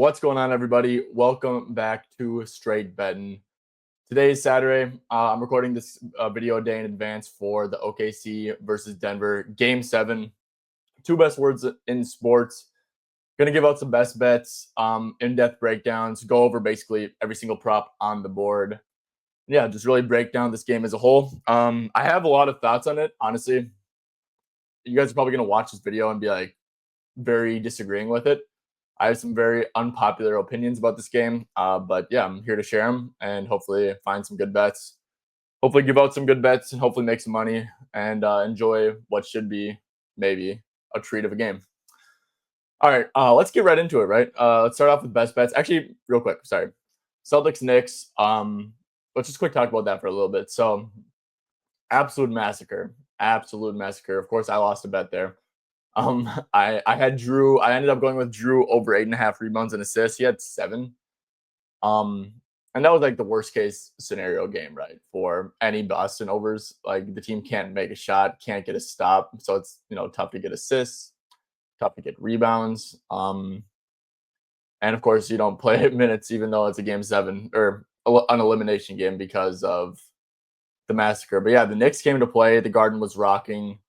What's going on, everybody? Welcome back to Straight Betting. Today is Saturday. I'm recording this video a day in advance for the OKC versus Denver Game 7. Two best words in sports. Going to give out some best bets, in-depth breakdowns, go over basically every single prop on the board. Yeah, just really break down this game as a whole. I have a lot of thoughts on it, honestly. You guys are probably going to watch this video and be like very disagreeing with it. I have some very unpopular opinions about this game, but yeah, I'm here to share them and hopefully find some good bets. Hopefully give out some good bets and hopefully make some money and enjoy what should be maybe a treat of a game. All right, let's get right into it, right? Let's start off with best bets. Actually, real quick, sorry. Celtics, Knicks. Let's just quick talk about that for a little bit. So, absolute massacre. Absolute massacre. Of course, I lost a bet there. I had Drew. I ended up going with Drew over 8.5 rebounds and assists. He had 7. And that was like the worst case scenario game, right? For any Boston overs, like the team can't make a shot, can't get a stop, so it's tough to get assists, tough to get rebounds. And of course, you don't play minutes, even though it's a game 7 or an elimination game because of the massacre. But yeah, the Knicks came to play. The Garden was rocking.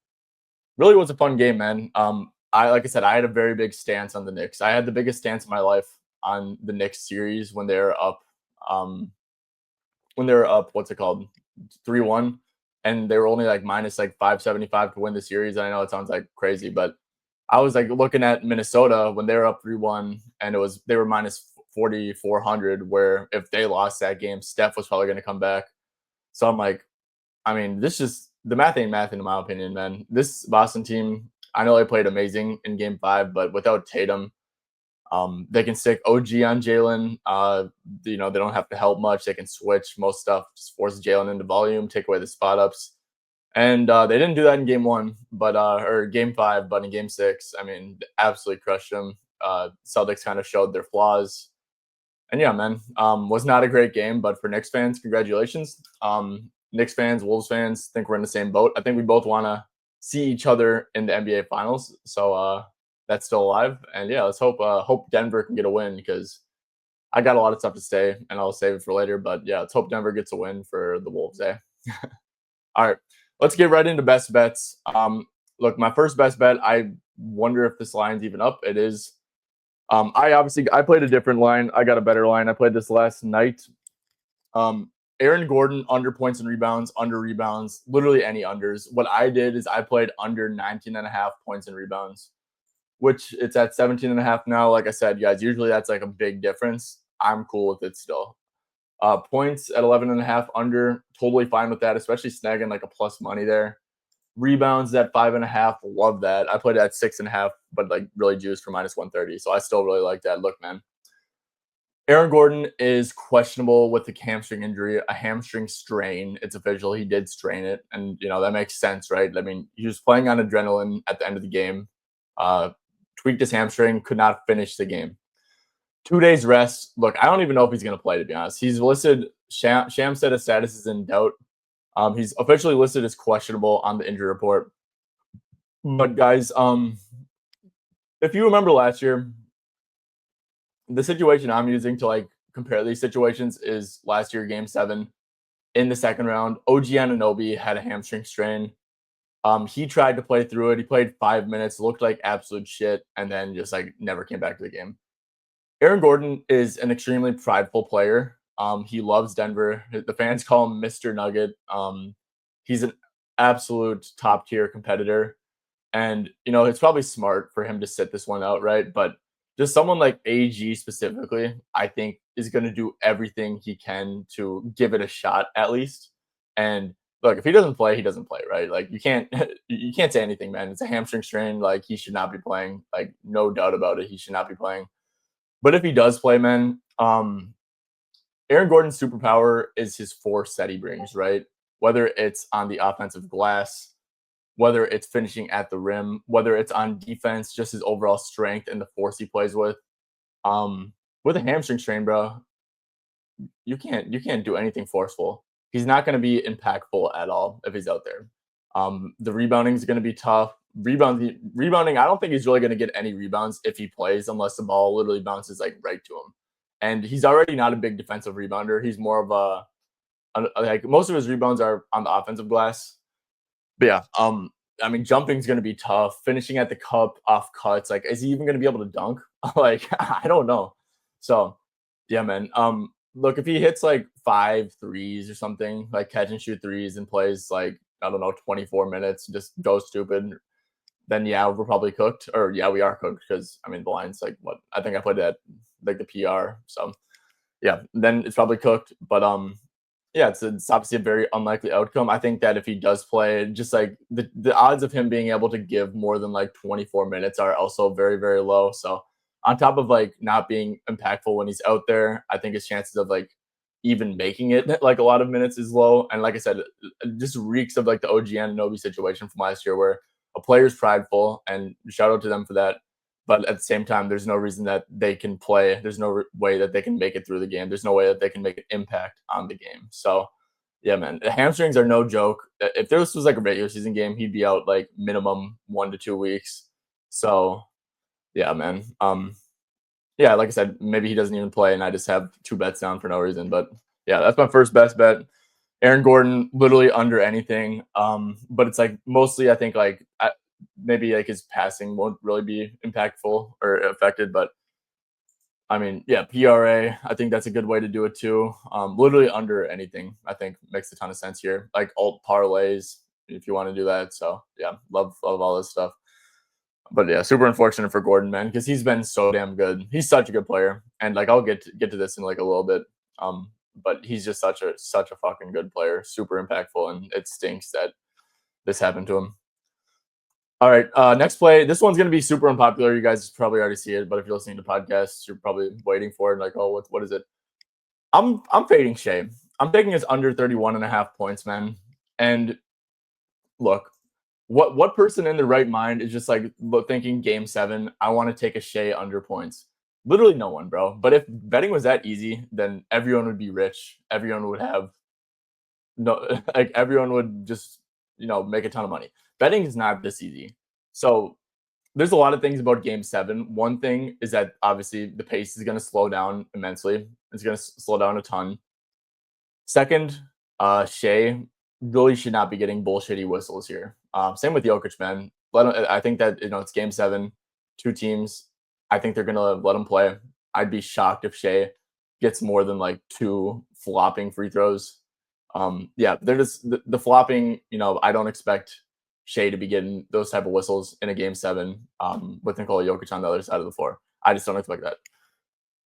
Really was a fun game, man. Like I said, I had a very big stance on the Knicks. I had the biggest stance of my life on the Knicks series when they were up. What's it called, 3-1, and they were only like minus like 575 to win the series. I know it sounds like crazy, but I was like looking at Minnesota when they were up 3-1, and they were minus 4,400. Where if they lost that game, Steph was probably going to come back. So I'm like, I mean, the math ain't math in my opinion, man. This Boston team, I know they played amazing in Game 5, but without Tatum, they can stick OG on Jalen. They don't have to help much. They can switch most stuff, just force Jalen into volume, take away the spot ups. And they didn't do that in Game 1, or Game 5, but in Game 6, I mean, absolutely crushed them. Celtics kind of showed their flaws. And yeah, man, was not a great game, but for Knicks fans, congratulations. Knicks fans, Wolves fans, think we're in the same boat. I think we both want to see each other in the NBA Finals. So that's still alive. And yeah, let's hope Denver can get a win, because I got a lot of stuff to say and I'll save it for later. But yeah, let's hope Denver gets a win for the Wolves, eh? All right, let's get right into best bets. Look, my first best bet, I wonder if this line's even up. It is. I played a different line. I got a better line. I played this last night. Aaron Gordon under points and rebounds, under rebounds, literally any unders. What I did is I played under 19.5 points and rebounds, which it's at 17.5 now. Like I said, guys, usually that's like a big difference. I'm cool with it still. Points at 11.5 under, totally fine with that, especially snagging like a plus money there. Rebounds at 5.5, love that. I played at 6.5, but like really juiced for minus 130. So I still really like that. Look, man, Aaron Gordon is questionable with a hamstring injury, a hamstring strain. It's official. He did strain it. And, that makes sense, right? I mean, he was playing on adrenaline at the end of the game, tweaked his hamstring, could not finish the game. 2 days rest. Look, I don't even know if he's going to play, to be honest. He's listed, Sham said his status is in doubt. He's officially listed as questionable on the injury report. But guys, if you remember last year, the situation I'm using to like compare these situations is last year, Game 7, in the second round. OG Anunoby had a hamstring strain. He tried to play through it. He played 5 minutes, looked like absolute shit, and then just like never came back to the game. Aaron Gordon is an extremely prideful player. He loves Denver. The fans call him Mr. Nugget. He's an absolute top tier competitor. And, it's probably smart for him to sit this one out, right? But just someone like AG specifically, I think is going to do everything he can to give it a shot at least. And look, if he doesn't play, he doesn't play, right? Like you can't say anything, man. It's a hamstring strain. Like he should not be playing. Like no doubt about it. He should not be playing. But if he does play, man, Aaron Gordon's superpower is his force that he brings, right? Whether it's on the offensive glass, whether it's finishing at the rim, whether it's on defense, just his overall strength and the force he plays with. With a hamstring strain, bro, you can't do anything forceful. He's not going to be impactful at all if he's out there. The rebounding is going to be tough. Rebounding, I don't think he's really going to get any rebounds if he plays unless the ball literally bounces like right to him. And he's already not a big defensive rebounder. He's more of like most of his rebounds are on the offensive glass. But yeah, I mean, jumping's going to be tough. Finishing at the cup off cuts, like, is he even going to be able to dunk? Like, I don't know. So, yeah, man. Look, if he hits like 5 threes or something, like catch and shoot threes, and plays like I don't know 24 minutes, just go stupid, then yeah, we're probably cooked. Or yeah, we are cooked because I mean the line's like what I think I played at like the PR. So yeah, then it's probably cooked. But yeah, it's obviously a very unlikely outcome. I think that if he does play, just like the odds of him being able to give more than like 24 minutes are also very, very low. So on top of like not being impactful when he's out there, I think his chances of like even making it like a lot of minutes is low. And like I said, it just reeks of like the OG Anunoby situation from last year where a player's prideful, and shout out to them for that. But at the same time, there's no reason that they can play. There's no way that they can make it through the game. There's no way that they can make an impact on the game. So, yeah, man, the hamstrings are no joke. If this was like a regular season game, he'd be out like minimum 1 to 2 weeks. So, yeah, man. Yeah, like I said, maybe he doesn't even play, and I just have two bets down for no reason. But yeah, that's my first best bet. Aaron Gordon, literally under anything. But it's like mostly, I think like maybe like his passing won't really be impactful or affected. But I mean, yeah, PRA, I think that's a good way to do it too. Literally under anything, I think makes a ton of sense here. Like alt parlays, if you want to do that. So yeah, love all this stuff. But yeah, super unfortunate for Gordon, man, because he's been so damn good. He's such a good player, and like I'll get to this in like a little bit. But he's just such a fucking good player, super impactful, and it stinks that this happened to him. All right, next play. This one's gonna be super unpopular. You guys probably already see it, but if you're listening to podcasts, you're probably waiting for it. Like, oh, what is it? I'm fading Shai. I'm taking his under 31.5 points, man. And look, what person in their right mind is just like thinking game 7, I want to take a Shai under points? Literally no one, bro. But if betting was that easy, then everyone would be rich. Everyone would have no like everyone would just, make a ton of money. Betting is not this easy. So there's a lot of things about game 7. One thing is that obviously the pace is going to slow down immensely. It's going to slow down a ton. Second, Shai really should not be getting bullshitty whistles here. Same with Jokic, man. I think that it's game 7, two teams. I think they're gonna let him play. I'd be shocked if Shai gets more than like 2 flopping free throws. Yeah, they're just the flopping. I don't expect Shai to be getting those type of whistles in a game 7 with Nikola Jokic on the other side of the floor. I just don't expect that.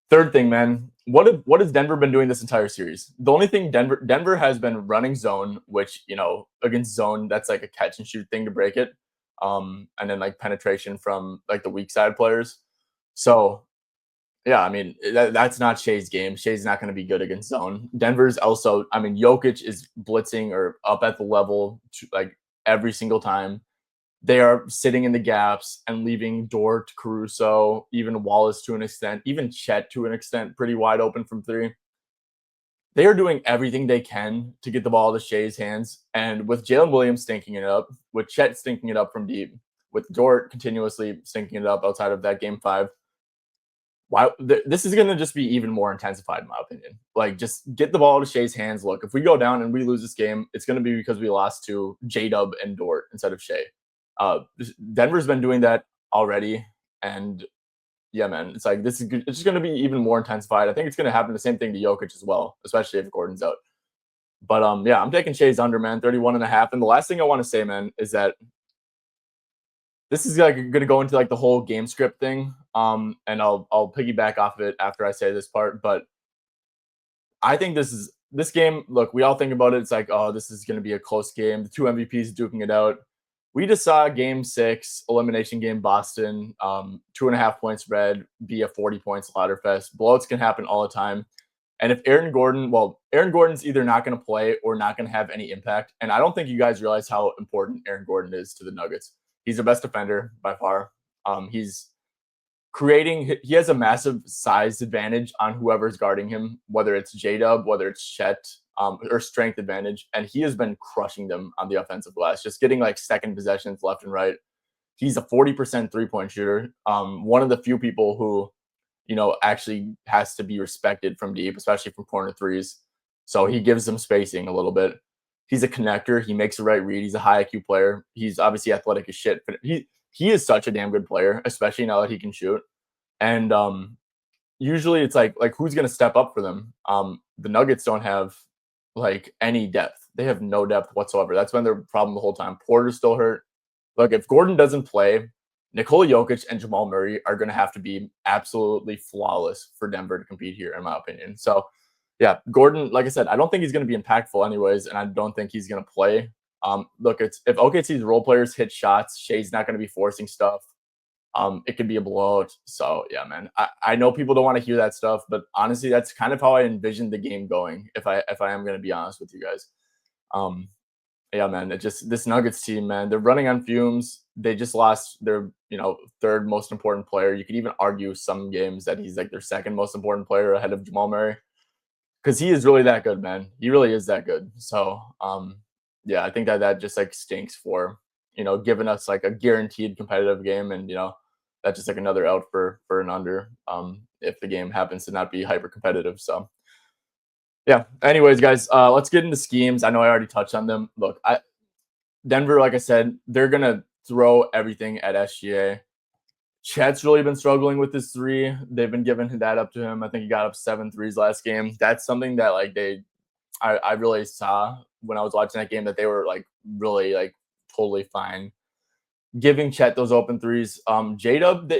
Third thing, man, what has Denver been doing this entire series? The only thing Denver has been running zone, which against zone, that's like a catch and shoot thing to break it, and then like penetration from like the weak side players. So yeah, I mean that's not Shai's game. Shai's not going to be good against zone. Denver's also, I mean, Jokic is blitzing or up at the level like every single time. They are sitting in the gaps and leaving Dort, Caruso, even Wallace to an extent, even Chet to an extent, pretty wide open from 3. They are doing everything they can to get the ball to Shai's hands. And with Jalen Williams stinking it up, with Chet stinking it up from deep, with Dort continuously stinking it up outside of that game 5, this is going to just be even more intensified, in my opinion. Like, just get the ball to Shai's hands. Look, if we go down and we lose this game, it's going to be because we lost to J-Dub and Dort instead of Shai. Denver's been doing that already, and yeah, man, it's like it's just going to be even more intensified. I think it's going to happen the same thing to Jokic as well, especially if Gordon's out. But yeah, I'm taking Shai's under, man, 31.5. And the last thing I want to say, man, is that this is like going to go into like the whole game script thing. And I'll piggyback off of it after I say this part. But I think this game. Look, we all think about it. It's like, oh, this is going to be a close game. The two MVPs duking it out. We just saw game 6 elimination game Boston, 2.5 point spread, be a 40-point slaughter fest. Blowouts can happen all the time. And if Aaron Gordon's either not going to play or not going to have any impact. And I don't think you guys realize how important Aaron Gordon is to the Nuggets. He's the best defender by far. He's he has a massive size advantage on whoever's guarding him, whether it's J-Dub, whether it's Chet, or strength advantage. And he has been crushing them on the offensive glass, just getting like second possessions left and right. He's a 40% 3-point shooter. One of the few people who, actually has to be respected from deep, especially from corner threes. So he gives them spacing a little bit. He's a connector. He makes the right read. He's a high IQ player. He's obviously athletic as shit, but he is such a damn good player, especially now that he can shoot. And usually it's like who's gonna step up for them? The Nuggets don't have like any depth. They have no depth whatsoever. That's been their problem the whole time. Porter's still hurt. Look, if Gordon doesn't play, Nikola Jokic and Jamal Murray are going to have to be absolutely flawless for Denver to compete here, in my opinion. So, yeah, Gordon, like I said, I don't think he's going to be impactful anyways, and I don't think he's going to play. Look, it's if OKC's role players hit shots, Shai's not going to be forcing stuff. It could be a blowout. So yeah, man. I know people don't want to hear that stuff, but honestly, that's kind of how I envisioned the game going. If I am going to be honest with you guys. Um, yeah, man. It just this Nuggets team, man. They're running on fumes. They just lost their third most important player. You could even argue some games that he's like their second most important player ahead of Jamal Murray because he is really that good, man. He really is that good. So yeah, I think that just like stinks for giving us like a guaranteed competitive game, and that's just like another out for an under if the game happens to not be hyper competitive. So yeah. Anyways, guys, let's get into schemes. I know I already touched on them. Look, Denver, like I said, they're gonna throw everything at SGA. Chet's really been struggling with his three. They've been giving that up to him. I think he got up 7 threes last game. That's something that like I really saw when I was watching that game that they were like really like totally fine giving Chet those open threes. J Dub,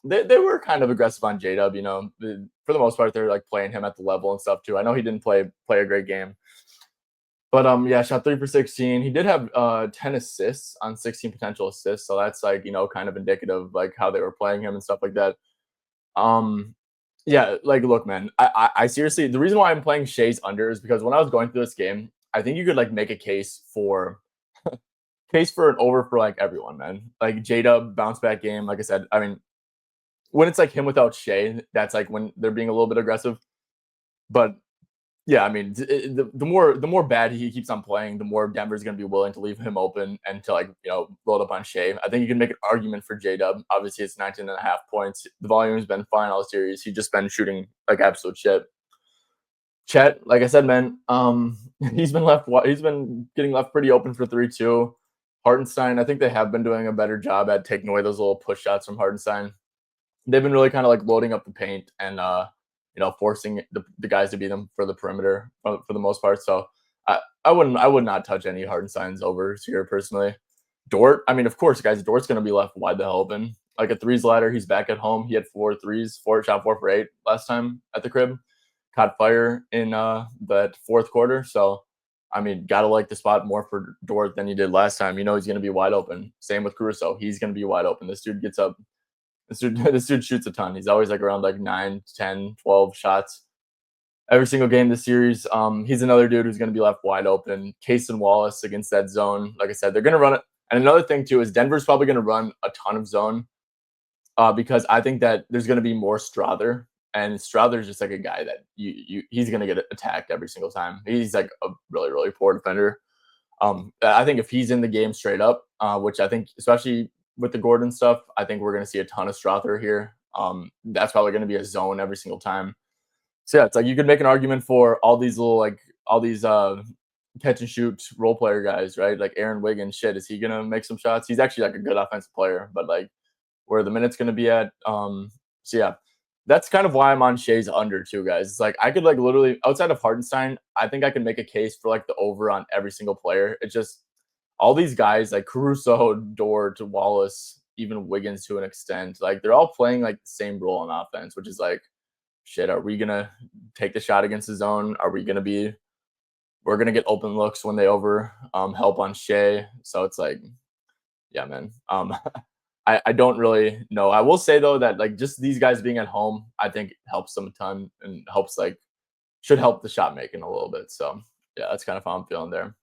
they were kind of aggressive on J Dub. For the most part, they're like playing him at the level and stuff too. I know he didn't play a great game, but yeah, shot 3 for 16. He did have 10 assists on 16 potential assists, so that's like kind of indicative of like how they were playing him and stuff like that. Um, yeah, like look, man, I seriously the reason why I'm playing Shai's under is because when I was going through this game, I think you could like make a case for an over for like everyone, man. Like J Dub bounce back game, like I said. I mean, when it's like him without Shai, that's like when they're being a little bit aggressive. But yeah, I mean, the more bad he keeps on playing, the more Denver's going to be willing to leave him open and to like load up on Shai. I think you can make an argument for J Dub. Obviously, it's 19 and a half points. The volume has been fine all series. He's just been shooting like absolute shit. Chet, like I said, man, he's been getting left pretty open for 3-2. Hartenstein, I think they have been doing a better job at taking away those little push shots from Hartenstein. They've been really kind of like loading up the paint and forcing the guys to beat them for the perimeter for the most part. So I would not touch any Hartenstein's overs here personally. Dort, I mean, of course, guys, Dort's going to be left wide the hell open. Like a threes ladder, he's back at home. He had 4 threes, shot 4 for 8 last time at the crib. Caught fire in that fourth quarter. So I mean, gotta like the spot more for Dort than he did last time. He's going to be wide open. Same with Caruso. He's going to be wide open. This dude gets up. This dude shoots a ton. He's always like around like 9, 10, 12 shots every single game this series. He's another dude who's going to be left wide open. Case and Wallace against that zone. Like I said, they're going to run it. And another thing too is Denver's probably going to run a ton of zone because I think that there's going to be more Strother. And Strother's just like a guy that he's going to get attacked every single time. He's like a really, really poor defender. I think if he's in the game straight up, which I think especially with the Gordon stuff, I think we're going to see a ton of Strother here. That's probably going to be a zone every single time. So yeah, it's like you could make an argument for all these catch and shoot role player guys, right? Like Aaron Wiggins, shit, is he going to make some shots? He's actually like a good offensive player, but like where the minute's going to be at. So yeah, that's kind of why I'm on Shai's under too, guys. It's like I could like literally outside of Hardenstein, I think I can make a case for like the over on every single player. It's just all these guys like Caruso, Dort, Wallace, even Wiggins to an extent, like they're all playing like the same role on offense, which is like, shit, are we gonna take the shot against the zone? We're gonna get open looks when they help on Shai. So it's like, yeah, man. I don't really know. I will say though that like just these guys being at home, I think helps them a ton and should help the shot making a little bit. So yeah, that's kind of how I'm feeling there.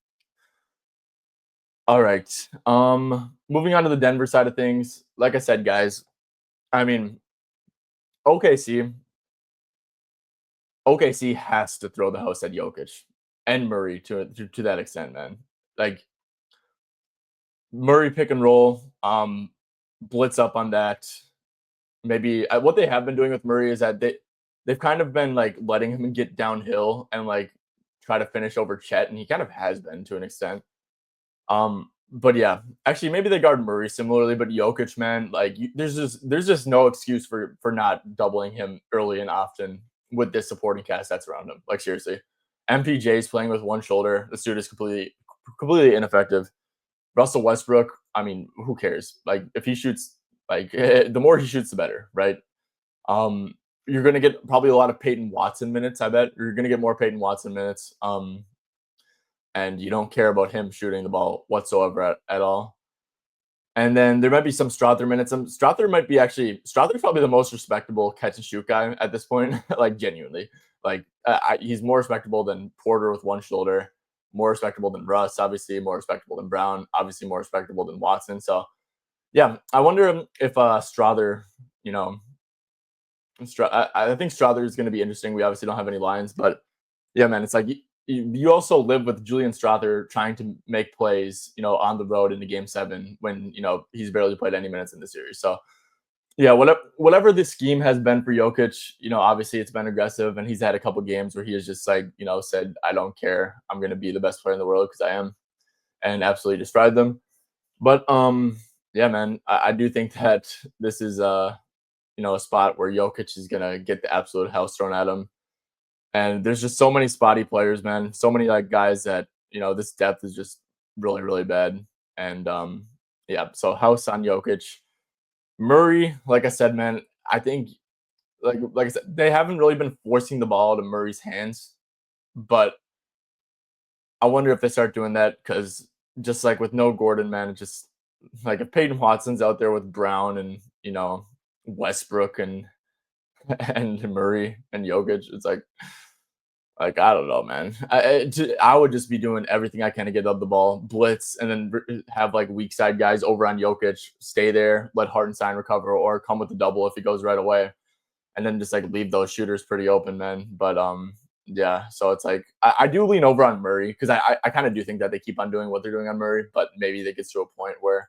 All right. Moving on to the Denver side of things. Like I said, guys, I mean, OKC OKC has to throw the house at Jokic and Murray to that extent, man. Like Murray pick and roll. blitz up on that. Maybe what they have been doing with Murray is that they've kind of been like letting him get downhill and like try to finish over Chet, and he kind of has been to an extent. But yeah, actually, maybe they guard Murray similarly, but Jokic, man, like there's just no excuse for not doubling him early and often with this supporting cast that's around him. Like seriously, MPJ's playing with one shoulder. The dude is completely ineffective. Russell Westbrook, I mean, who cares? Like if he shoots, like the more he shoots, the better, right? Um, you're gonna get probably a lot of Peyton Watson minutes. I bet you're gonna get more Peyton Watson minutes. And you don't care about him shooting the ball whatsoever at all. And then there might be some Strother minutes. Strother might be actually Strother's probably the most respectable catch and shoot guy at this point. Like genuinely, like he's more respectable than Porter with one shoulder, more respectable than Russ, obviously more respectable than Brown, obviously more respectable than Watson. So yeah, I wonder if Strother, you know, I think Strother is going to be interesting. We obviously don't have any lines, but yeah, man, it's like you also live with Julian Strother trying to make plays, on the road into Game 7 when he's barely played any minutes in the series. So yeah, whatever the scheme has been for Jokic, obviously it's been aggressive, and he's had a couple games where he has just like said, "I don't care, I'm going to be the best player in the world because I am," and absolutely destroyed them. But yeah, man, I do think that this is a spot where Jokic is gonna get the absolute house thrown at him. And there's just so many spotty players, man. So many like guys that this depth is just really, really bad. And yeah, so house on Jokic. Murray, like I said, man, I think like I said, they haven't really been forcing the ball to Murray's hands, but I wonder if they start doing that because just like with no Gordon, man, it just like if Peyton Watson's out there with Brown and Westbrook and and Murray and Jokic, it's like I don't know, man. I would just be doing everything I can to get up the ball, blitz, and then have like weak side guys over on Jokic, stay there, let Hartenstein recover, or come with the double if he goes right away, and then just like leave those shooters pretty open, man. But yeah. So it's like I do lean over on Murray because I kind of do think that they keep on doing what they're doing on Murray, but maybe they get to a point where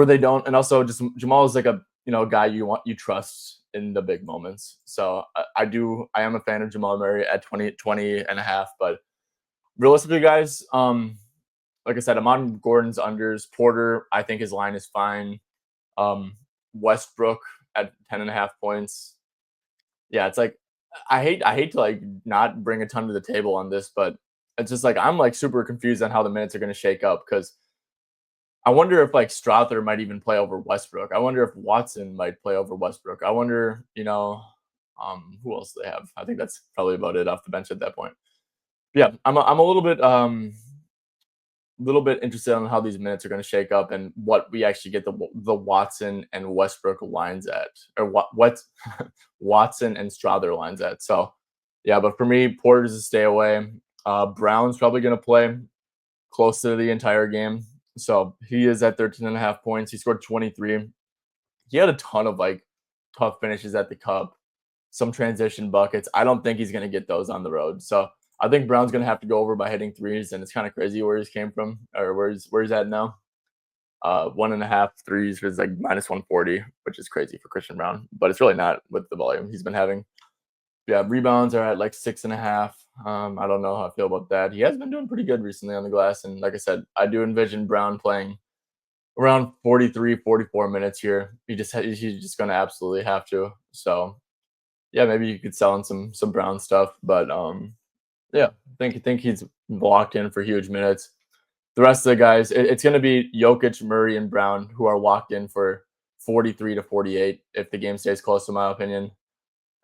they don't. And also just Jamal is like a guy you trust in the big moments. So I am a fan of Jamal Murray at 20 and a half. But realistically, guys, like I said, I'm on Gordon's unders. Porter, I think his line is fine. Westbrook at 10.5 points. Yeah, it's like I hate to like not bring a ton to the table on this, but it's just like I'm like super confused on how the minutes are going to shake up because I wonder if like Strother might even play over Westbrook. I wonder if Watson might play over Westbrook. I wonder, who else do they have? I think that's probably about it off the bench at that point. Yeah, I'm a little bit interested on how these minutes are going to shake up and what we actually get the Watson and Westbrook lines at, or what Watson and Strother lines at. So yeah, but for me, Porter's a stay away. Brown's probably going to play close to the entire game. So he is at 13.5 points. He scored 23. He had a ton of like tough finishes at the cup, some transition buckets. I don't think he's going to get those on the road. So I think Brown's going to have to go over by hitting threes, and it's kind of crazy where he's came from or where he's at now. 1.5 threes is like minus 140, which is crazy for Christian Brown, but it's really not with the volume he's been having. Yeah, rebounds are at like 6.5. I don't know how I feel about that. He has been doing pretty good recently on the glass. And like I said, I do envision Brown playing around 43, 44 minutes here. He's just going to absolutely have to. So yeah, maybe you could sell in some Brown stuff, but yeah, think he's locked in for huge minutes. The rest of the guys, it's going to be Jokic, Murray, and Brown who are locked in for 43 to 48 if the game stays close, in my opinion.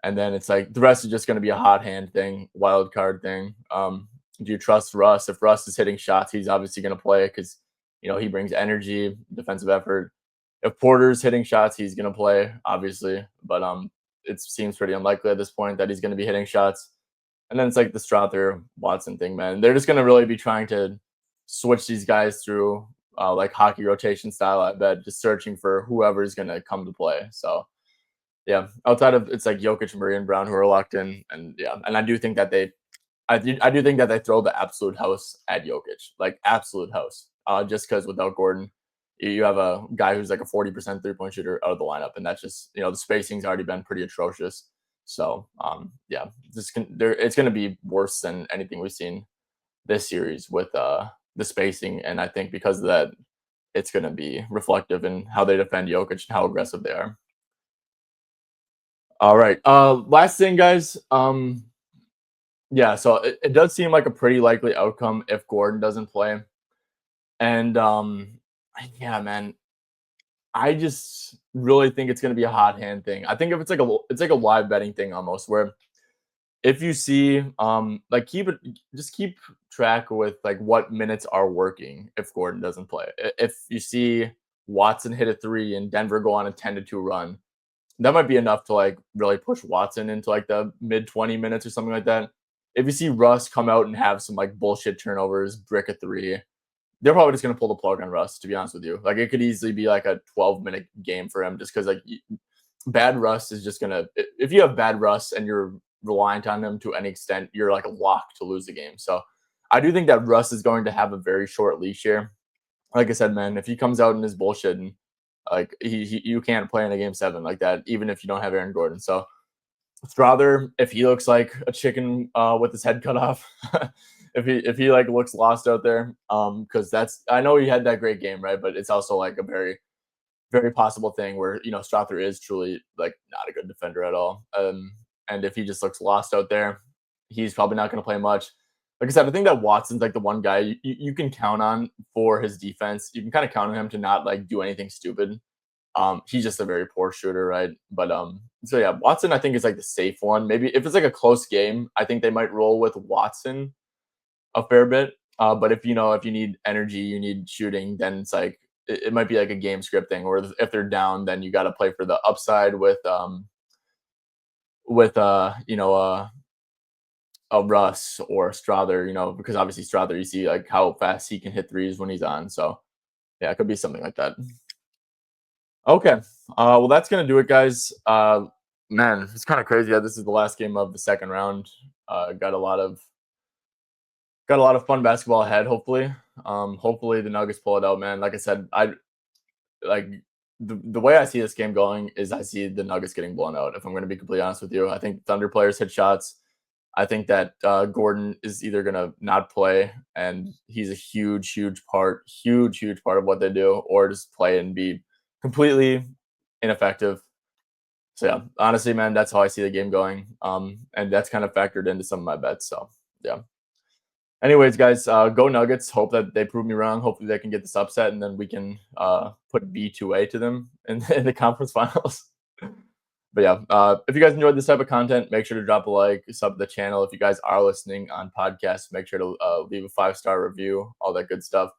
And then it's like the rest is just going to be a hot hand thing, wild card thing. Do you trust Russ? If Russ is hitting shots, he's obviously going to play because he brings energy, defensive effort. If Porter's hitting shots, he's going to play, obviously. But it seems pretty unlikely at this point that he's going to be hitting shots. And then it's like the Strother Watson thing, man. They're just going to really be trying to switch these guys through like hockey rotation style, I bet, just searching for whoever's going to come to play. So yeah, outside of it's like Jokic, Murray, and Brown who are locked in, and yeah, and I do think that I do think that they throw the absolute house at Jokic, like absolute house, just because without Gordon. you have a guy who's like a 40% 3-point shooter out of the lineup, and that's just the spacing's already been pretty atrocious. So yeah, it's going to be worse than anything we've seen this series with the spacing, and I think because of that, it's going to be reflective in how they defend Jokic and how aggressive they are. All right, last thing, guys. Yeah, so it does seem like a pretty likely outcome if Gordon doesn't play, and yeah, man, I just really think it's going to be a hot hand thing. I think if it's like a live betting thing almost, where if you see like keep track with like what minutes are working if Gordon doesn't play. If you see Watson hit a 3 and Denver go on a 10-2 run, that might be enough to like really push Watson into like the mid 20 minutes or something like that. If you see Russ come out and have some like bullshit turnovers, brick a 3, they're probably just going to pull the plug on Russ, to be honest with you. Like it could easily be like a 12-minute game for him just because like bad Russ is just going to, if you have bad Russ and you're reliant on him to any extent, you're like a lock to lose the game. So I do think that Russ is going to have a very short leash here. Like I said, man, if he comes out in his bullshit and like you can't play in a game 7 like that, even if you don't have Aaron Gordon. So Strother, if he looks like a chicken with his head cut off, if he like looks lost out there, because that's I know he had that great game, right? But it's also like a very very possible thing where Strother is truly like not a good defender at all. And if he just looks lost out there, he's probably not going to play much. Like I said, I think that Watson's like the one guy you can count on for his defense. You can kind of count on him to not like do anything stupid. He's just a very poor shooter, right? But so yeah, Watson I think is like the safe one. Maybe if it's like a close game, I think they might roll with Watson a fair bit. But if if you need energy, you need shooting, then it's like it might be like a game script thing, or if they're down, then you got to play for the upside with a Russ or Strother, because obviously Strother, you see like how fast he can hit threes when he's on. So yeah, it could be something like that. Okay. Well, that's gonna do it, guys. Man, it's kind of crazy. Yeah, this is the last game of the second round. Got a lot of fun basketball ahead. Hopefully the Nuggets pull it out, man. Like I said, I like the way I see this game going is I see the Nuggets getting blown out. If I'm going to be completely honest with you, I think Thunder players hit shots. I think that Gordon is either going to not play, and he's a huge part of what they do, or just play and be completely ineffective. So yeah, honestly, man, that's how I see the game going. And that's kind of factored into some of my bets. So yeah. Anyways, guys, go Nuggets. Hope that they prove me wrong. Hopefully, they can get this upset, and then we can put B2A to them in the conference finals. But yeah, if you guys enjoyed this type of content, make sure to drop a like, sub to the channel. If you guys are listening on podcasts, make sure to leave a 5-star review, all that good stuff.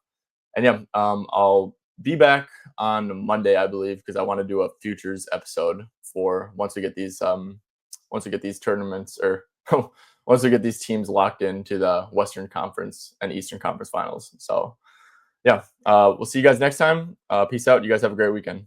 And yeah, I'll be back on Monday, I believe, because I want to do a futures episode for once we get these tournaments or once we get these teams locked into the Western Conference and Eastern Conference finals. So yeah, we'll see you guys next time. Peace out. You guys have a great weekend.